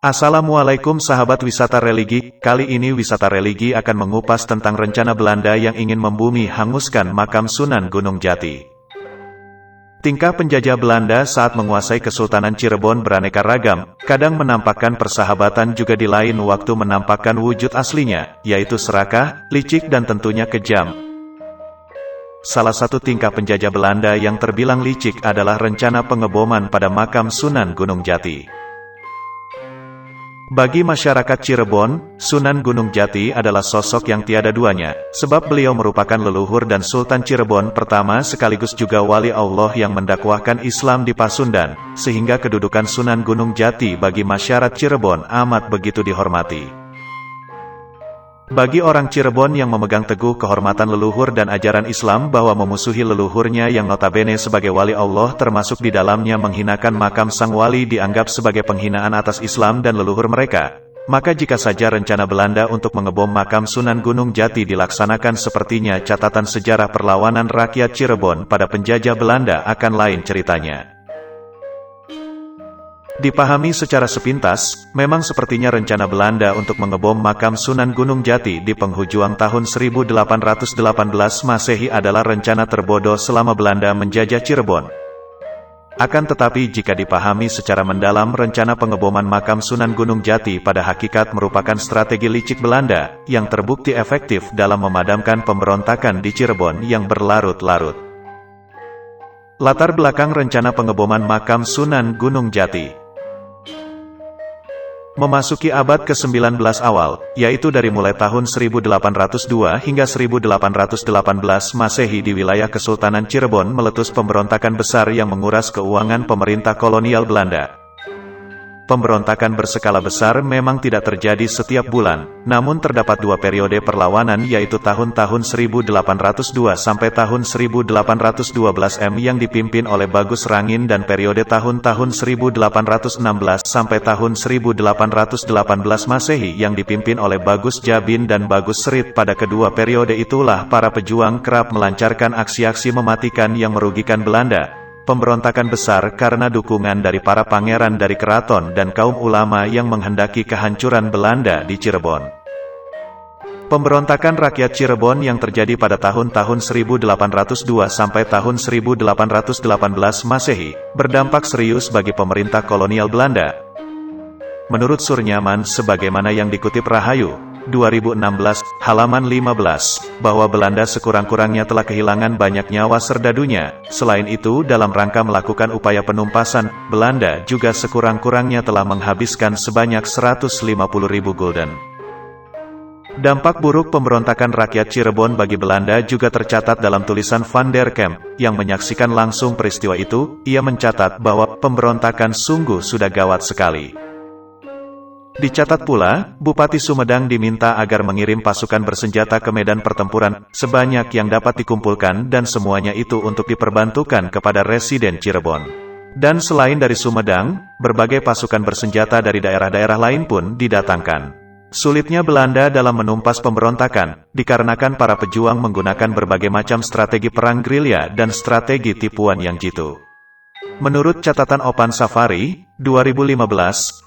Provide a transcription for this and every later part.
Assalamualaikum sahabat wisata religi, kali ini wisata religi akan mengupas tentang rencana Belanda yang ingin membumi hanguskan makam Sunan Gunung Jati. Tingkah penjajah Belanda saat menguasai Kesultanan Cirebon beraneka ragam, kadang menampakkan persahabatan juga di lain waktu menampakkan wujud aslinya, yaitu serakah, licik dan tentunya kejam. Salah satu tingkah penjajah Belanda yang terbilang licik adalah rencana pengeboman pada makam Sunan Gunung Jati. Bagi masyarakat Cirebon, Sunan Gunung Jati adalah sosok yang tiada duanya, sebab beliau merupakan leluhur dan Sultan Cirebon pertama sekaligus juga wali Allah yang mendakwahkan Islam di Pasundan, sehingga kedudukan Sunan Gunung Jati bagi masyarakat Cirebon amat begitu dihormati. Bagi orang Cirebon yang memegang teguh kehormatan leluhur dan ajaran Islam bahwa memusuhi leluhurnya yang notabene sebagai wali Allah termasuk di dalamnya menghinakan makam sang wali dianggap sebagai penghinaan atas Islam dan leluhur mereka, maka jika saja rencana Belanda untuk mengebom makam Sunan Gunung Jati dilaksanakan sepertinya catatan sejarah perlawanan rakyat Cirebon pada penjajah Belanda akan lain ceritanya. Dipahami secara sepintas, memang sepertinya rencana Belanda untuk mengebom makam Sunan Gunung Jati di penghujung tahun 1818 Masehi adalah rencana terbodoh selama Belanda menjajah Cirebon. Akan tetapi jika dipahami secara mendalam rencana pengeboman makam Sunan Gunung Jati pada hakikat merupakan strategi licik Belanda, yang terbukti efektif dalam memadamkan pemberontakan di Cirebon yang berlarut-larut. Latar belakang rencana pengeboman makam Sunan Gunung Jati. Memasuki abad ke-19 awal, yaitu dari mulai tahun 1802 hingga 1818 Masehi di wilayah Kesultanan Cirebon meletus pemberontakan besar yang menguras keuangan pemerintah kolonial Belanda. Pemberontakan berskala besar memang tidak terjadi setiap bulan, namun terdapat dua periode perlawanan yaitu tahun-tahun 1802 sampai tahun 1812 yang dipimpin oleh Bagus Rangin dan periode tahun-tahun 1816 sampai tahun 1818 Masehi yang dipimpin oleh Bagus Jabin dan Bagus Serit. Pada kedua periode itulah para pejuang kerap melancarkan aksi-aksi mematikan yang merugikan Belanda. Pemberontakan besar karena dukungan dari para pangeran dari keraton dan kaum ulama yang menghendaki kehancuran Belanda di Cirebon. Pemberontakan rakyat Cirebon yang terjadi pada tahun-tahun 1802 sampai tahun 1818 Masehi, berdampak serius bagi pemerintah kolonial Belanda. Menurut Surnyaman sebagaimana yang dikutip Rahayu, 2016, halaman 15, bahwa Belanda sekurang-kurangnya telah kehilangan banyak nyawa serdadunya. Selain itu, dalam rangka melakukan upaya penumpasan, Belanda juga sekurang-kurangnya telah menghabiskan sebanyak 150.000 gulden. Dampak buruk pemberontakan rakyat Cirebon bagi Belanda juga tercatat dalam tulisan Van der Kamp, yang menyaksikan langsung peristiwa itu. Ia mencatat bahwa pemberontakan sungguh sudah gawat sekali. Dicatat pula, Bupati Sumedang diminta agar mengirim pasukan bersenjata ke medan pertempuran, sebanyak yang dapat dikumpulkan dan semuanya itu untuk diperbantukan kepada residen Cirebon. Dan selain dari Sumedang, berbagai pasukan bersenjata dari daerah-daerah lain pun didatangkan. Sulitnya Belanda dalam menumpas pemberontakan, dikarenakan para pejuang menggunakan berbagai macam strategi perang gerilya dan strategi tipuan yang jitu. Menurut catatan Opan Safari, 2015,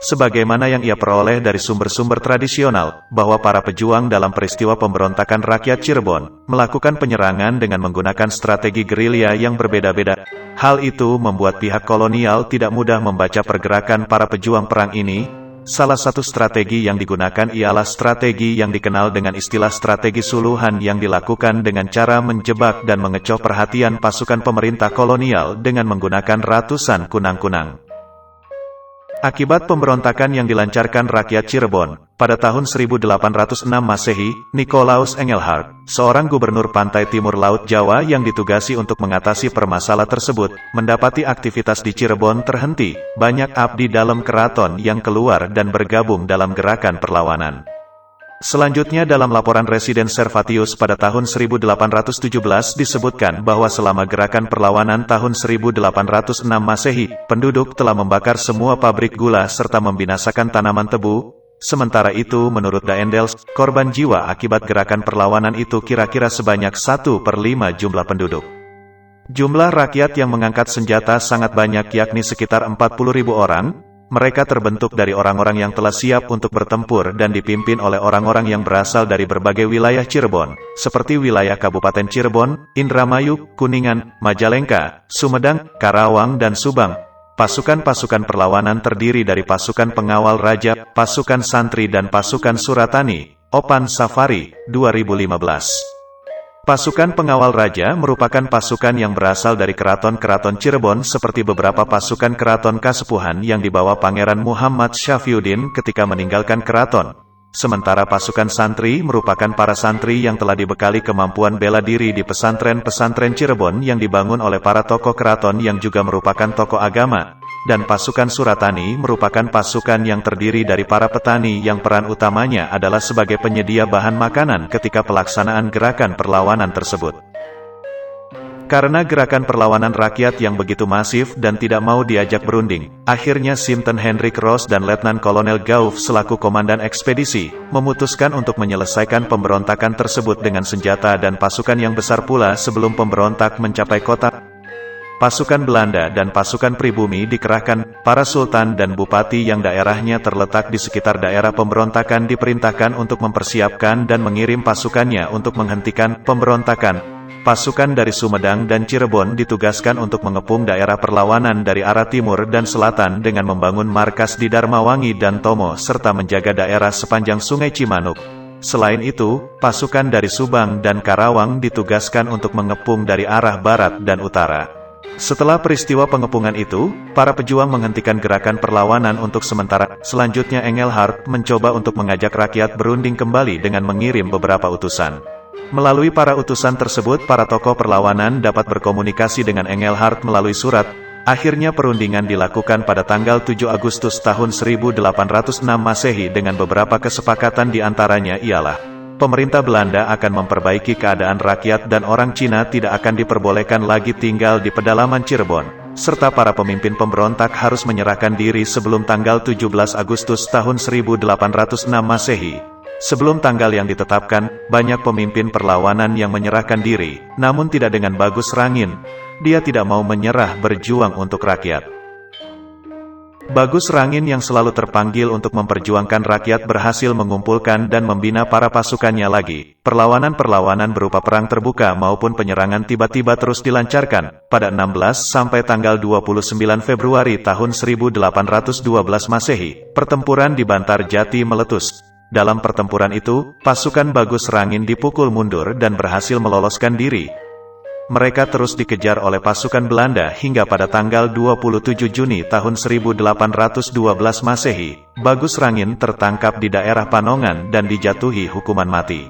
sebagaimana yang ia peroleh dari sumber-sumber tradisional, bahwa para pejuang dalam peristiwa pemberontakan rakyat Cirebon, melakukan penyerangan dengan menggunakan strategi gerilya yang berbeda-beda. Hal itu membuat pihak kolonial tidak mudah membaca pergerakan para pejuang perang ini. Salah satu strategi yang digunakan ialah strategi yang dikenal dengan istilah strategi suluhan yang dilakukan dengan cara menjebak dan mengecoh perhatian pasukan pemerintah kolonial dengan menggunakan ratusan kunang-kunang. Akibat pemberontakan yang dilancarkan rakyat Cirebon, pada tahun 1806 Masehi, Nicolaus Engelhard, seorang gubernur pantai timur Laut Jawa yang ditugasi untuk mengatasi permasalahan tersebut, mendapati aktivitas di Cirebon terhenti, banyak abdi dalam keraton yang keluar dan bergabung dalam gerakan perlawanan. Selanjutnya dalam laporan Residen Servatius pada tahun 1817 disebutkan bahwa selama gerakan perlawanan tahun 1806 Masehi, penduduk telah membakar semua pabrik gula serta membinasakan tanaman tebu. Sementara itu menurut Daendels, korban jiwa akibat gerakan perlawanan itu kira-kira sebanyak 1/5 jumlah penduduk. Jumlah rakyat yang mengangkat senjata sangat banyak yakni sekitar 40.000 orang, Mereka terbentuk dari orang-orang yang telah siap untuk bertempur dan dipimpin oleh orang-orang yang berasal dari berbagai wilayah Cirebon, seperti wilayah Kabupaten Cirebon, Indramayu, Kuningan, Majalengka, Sumedang, Karawang dan Subang. Pasukan-pasukan perlawanan terdiri dari pasukan pengawal raja, pasukan santri dan pasukan Suratani, Opan Safari, 2015. Pasukan pengawal raja merupakan pasukan yang berasal dari keraton-keraton Cirebon seperti beberapa pasukan keraton Kasepuhan yang dibawa Pangeran Muhammad Syafriuddin ketika meninggalkan keraton. Sementara pasukan santri merupakan para santri yang telah dibekali kemampuan bela diri di pesantren-pesantren Cirebon yang dibangun oleh para tokoh keraton yang juga merupakan tokoh agama. Dan pasukan Suratani merupakan pasukan yang terdiri dari para petani yang peran utamanya adalah sebagai penyedia bahan makanan ketika pelaksanaan gerakan perlawanan tersebut. Karena gerakan perlawanan rakyat yang begitu masif dan tidak mau diajak berunding, akhirnya Sinten Hendrik Roos dan Letnan Kolonel Gauff selaku komandan ekspedisi, memutuskan untuk menyelesaikan pemberontakan tersebut dengan senjata dan pasukan yang besar pula sebelum pemberontak mencapai kota. Pasukan Belanda dan pasukan pribumi dikerahkan, para sultan dan bupati yang daerahnya terletak di sekitar daerah pemberontakan diperintahkan untuk mempersiapkan dan mengirim pasukannya untuk menghentikan pemberontakan. Pasukan dari Sumedang dan Cirebon ditugaskan untuk mengepung daerah perlawanan dari arah timur dan selatan dengan membangun markas di Darmawangi dan Tomo serta menjaga daerah sepanjang Sungai Cimanuk. Selain itu, pasukan dari Subang dan Karawang ditugaskan untuk mengepung dari arah barat dan utara. Setelah peristiwa pengepungan itu, para pejuang menghentikan gerakan perlawanan untuk sementara. Selanjutnya Engelhard mencoba untuk mengajak rakyat berunding kembali dengan mengirim beberapa utusan. Melalui para utusan tersebut, para tokoh perlawanan dapat berkomunikasi dengan Engelhard melalui surat. Akhirnya perundingan dilakukan pada tanggal 7 Agustus tahun 1806 Masehi dengan beberapa kesepakatan di antaranya ialah pemerintah Belanda akan memperbaiki keadaan rakyat dan orang Cina tidak akan diperbolehkan lagi tinggal di pedalaman Cirebon, serta para pemimpin pemberontak harus menyerahkan diri sebelum tanggal 17 Agustus tahun 1806 Masehi. Sebelum tanggal yang ditetapkan, banyak pemimpin perlawanan yang menyerahkan diri, namun tidak dengan Bagus Rangin. Dia tidak mau menyerah berjuang untuk rakyat. Bagus Rangin yang selalu terpanggil untuk memperjuangkan rakyat berhasil mengumpulkan dan membina para pasukannya lagi. Perlawanan-perlawanan berupa perang terbuka maupun penyerangan tiba-tiba terus dilancarkan. Pada 16 sampai tanggal 29 Februari tahun 1812 Masehi, pertempuran di Bantar Jati meletus. Dalam pertempuran itu, pasukan Bagus Rangin dipukul mundur dan berhasil meloloskan diri. Mereka terus dikejar oleh pasukan Belanda hingga pada tanggal 27 Juni tahun 1812 Masehi, Bagus Rangin tertangkap di daerah Panongan dan dijatuhi hukuman mati.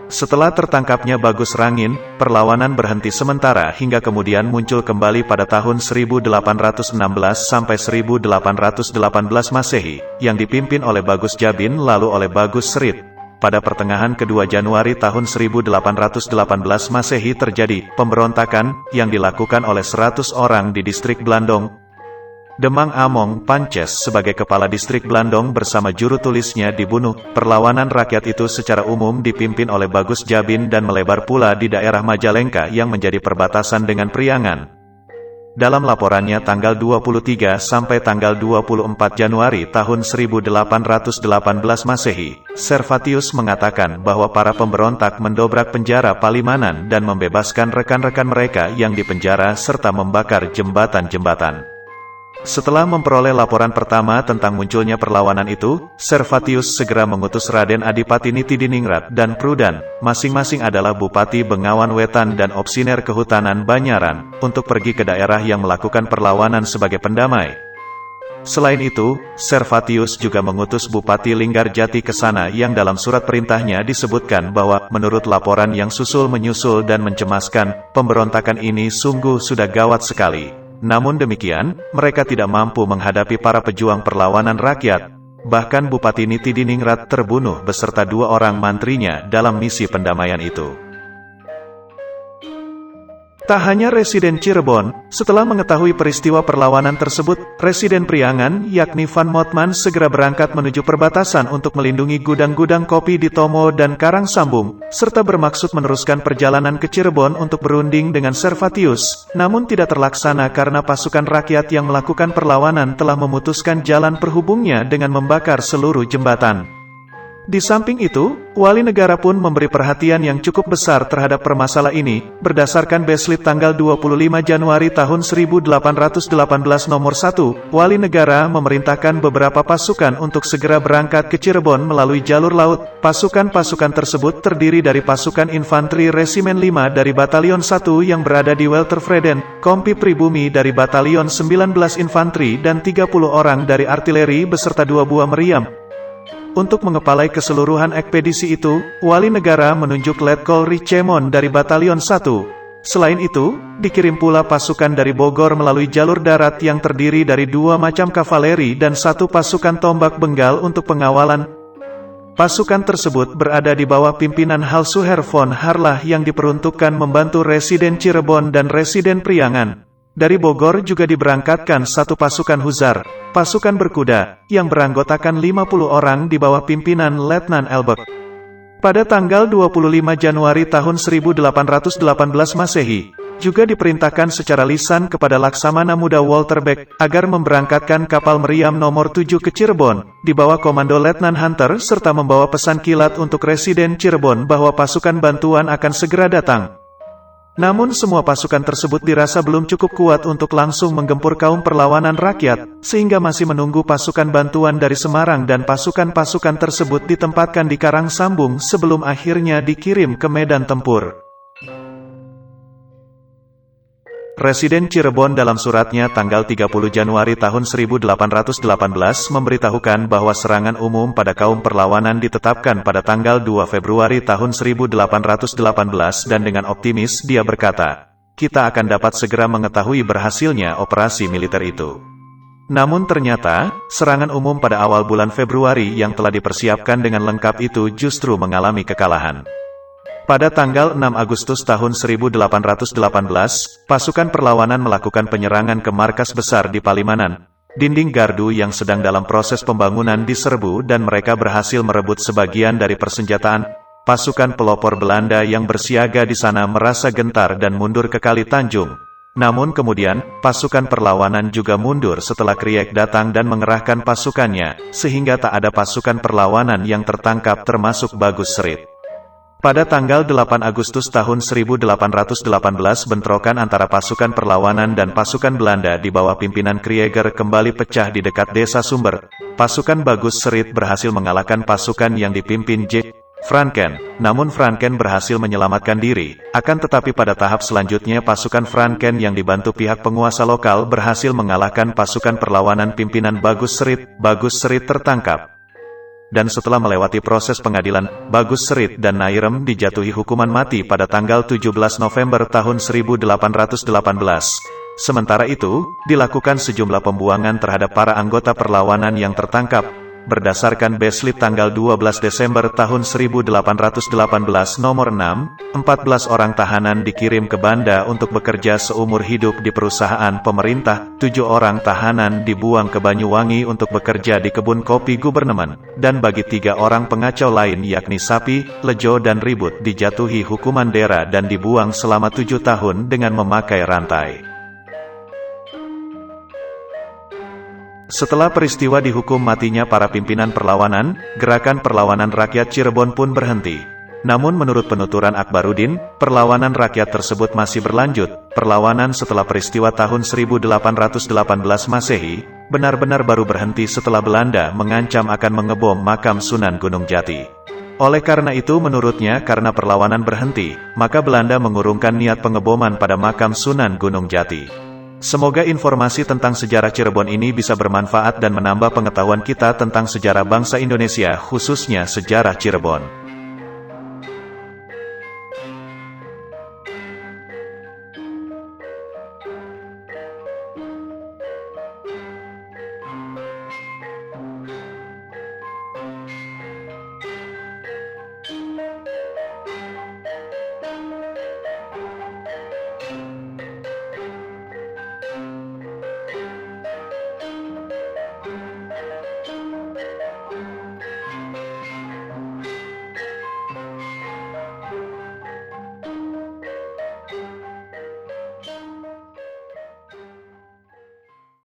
Setelah tertangkapnya Bagus Rangin, perlawanan berhenti sementara hingga kemudian muncul kembali pada tahun 1816 sampai 1818 Masehi, yang dipimpin oleh Bagus Jabin lalu oleh Bagus Serit. Pada pertengahan kedua Januari tahun 1818 Masehi terjadi pemberontakan yang dilakukan oleh 100 orang di distrik Blandong. Demang Among Pances sebagai kepala distrik Blandong bersama juru tulisnya dibunuh. Perlawanan rakyat itu secara umum dipimpin oleh Bagus Jabin dan melebar pula di daerah Majalengka yang menjadi perbatasan dengan Priangan. Dalam laporannya tanggal 23 sampai tanggal 24 Januari tahun 1818 Masehi, Servatius mengatakan bahwa para pemberontak mendobrak penjara Palimanan dan membebaskan rekan-rekan mereka yang dipenjara serta membakar jembatan-jembatan. Setelah memperoleh laporan pertama tentang munculnya perlawanan itu, Servatius segera mengutus Raden Adipati Nitidiningrat dan Prudan, masing-masing adalah Bupati Bengawan Wetan dan Opsiner Kehutanan Banyaran, untuk pergi ke daerah yang melakukan perlawanan sebagai pendamai. Selain itu, Servatius juga mengutus Bupati Linggarjati ke sana yang dalam surat perintahnya disebutkan bahwa, menurut laporan yang susul-menyusul dan mencemaskan, pemberontakan ini sungguh sudah gawat sekali. Namun demikian, mereka tidak mampu menghadapi para pejuang perlawanan rakyat. Bahkan Bupati Nitidiningrat terbunuh beserta 2 orang mantrinya dalam misi pendamaian itu. Tak hanya Residen Cirebon, setelah mengetahui peristiwa perlawanan tersebut, Residen Priangan, yakni Van Motman segera berangkat menuju perbatasan untuk melindungi gudang-gudang kopi di Tomo dan Karangsambung, serta bermaksud meneruskan perjalanan ke Cirebon untuk berunding dengan Servatius, namun tidak terlaksana karena pasukan rakyat yang melakukan perlawanan telah memutuskan jalan perhubungnya dengan membakar seluruh jembatan. Di samping itu, Wali Negara pun memberi perhatian yang cukup besar terhadap permasalahan ini. Berdasarkan Beslit tanggal 25 Januari tahun 1818 nomor 1, Wali Negara memerintahkan beberapa pasukan untuk segera berangkat ke Cirebon melalui jalur laut. Pasukan-pasukan tersebut terdiri dari pasukan infanteri Resimen 5 dari Batalion 1 yang berada di Weltervreden, kompi pribumi dari Batalion 19 Infanteri dan 30 orang dari artileri beserta 2 buah meriam. Untuk mengepalai keseluruhan ekspedisi itu, Wali Negara menunjuk Letkol Richemont dari Batalion 1. Selain itu, dikirim pula pasukan dari Bogor melalui jalur darat yang terdiri dari 2 macam kavaleri dan 1 pasukan tombak Bengal untuk pengawalan. Pasukan tersebut berada di bawah pimpinan Halsuher von Harlach yang diperuntukkan membantu Residen Cirebon dan Residen Priangan. Dari Bogor juga diberangkatkan 1 pasukan Huzar, pasukan berkuda, yang beranggotakan 50 orang di bawah pimpinan Letnan Elbek. Pada tanggal 25 Januari tahun 1818 Masehi, juga diperintahkan secara lisan kepada Laksamana Muda Walter Beck agar memberangkatkan kapal meriam nomor 7 ke Cirebon, di bawah komando Letnan Hunter serta membawa pesan kilat untuk Residen Cirebon bahwa pasukan bantuan akan segera datang. Namun semua pasukan tersebut dirasa belum cukup kuat untuk langsung menggempur kaum perlawanan rakyat, sehingga masih menunggu pasukan bantuan dari Semarang dan pasukan-pasukan tersebut ditempatkan di Karangsambung sebelum akhirnya dikirim ke medan tempur. Residen Cirebon dalam suratnya tanggal 30 Januari tahun 1818 memberitahukan bahwa serangan umum pada kaum perlawanan ditetapkan pada tanggal 2 Februari tahun 1818 dan dengan optimis dia berkata, "Kita akan dapat segera mengetahui berhasilnya operasi militer itu." Namun ternyata, serangan umum pada awal bulan Februari yang telah dipersiapkan dengan lengkap itu justru mengalami kekalahan. Pada tanggal 6 Agustus tahun 1818, pasukan perlawanan melakukan penyerangan ke markas besar di Palimanan. Dinding gardu yang sedang dalam proses pembangunan diserbu dan mereka berhasil merebut sebagian dari persenjataan. Pasukan pelopor Belanda yang bersiaga di sana merasa gentar dan mundur ke Kali Tanjung. Namun kemudian, pasukan perlawanan juga mundur setelah Kriek datang dan mengerahkan pasukannya, sehingga tak ada pasukan perlawanan yang tertangkap termasuk Bagus Serit. Pada tanggal 8 Agustus tahun 1818 bentrokan antara pasukan perlawanan dan pasukan Belanda di bawah pimpinan Krieger kembali pecah di dekat desa Sumber. Pasukan Bagus Serit berhasil mengalahkan pasukan yang dipimpin J. Franken, namun Franken berhasil menyelamatkan diri. Akan tetapi pada tahap selanjutnya pasukan Franken yang dibantu pihak penguasa lokal berhasil mengalahkan pasukan perlawanan pimpinan Bagus Serit. Bagus Serit tertangkap. Dan setelah melewati proses pengadilan, Bagus Serit dan Nairem dijatuhi hukuman mati pada tanggal 17 November tahun 1818. Sementara itu, dilakukan sejumlah pembuangan terhadap para anggota perlawanan yang tertangkap. Berdasarkan Beslit tanggal 12 Desember tahun 1818 nomor 6, 14 orang tahanan dikirim ke Banda untuk bekerja seumur hidup di perusahaan pemerintah, 7 orang tahanan dibuang ke Banyuwangi untuk bekerja di kebun kopi gubernemen, dan bagi 3 orang pengacau lain yakni Sapi, Lejo dan Ribut dijatuhi hukuman dera dan dibuang selama 7 tahun dengan memakai rantai. Setelah peristiwa dihukum matinya para pimpinan perlawanan, gerakan perlawanan rakyat Cirebon pun berhenti. Namun menurut penuturan Akbarudin, perlawanan rakyat tersebut masih berlanjut. Perlawanan setelah peristiwa tahun 1818 Masehi, benar-benar baru berhenti setelah Belanda mengancam akan mengebom makam Sunan Gunung Jati. Oleh karena itu menurutnya karena perlawanan berhenti, maka Belanda mengurungkan niat pengeboman pada makam Sunan Gunung Jati. Semoga informasi tentang sejarah Cirebon ini bisa bermanfaat dan menambah pengetahuan kita tentang sejarah bangsa Indonesia, khususnya sejarah Cirebon.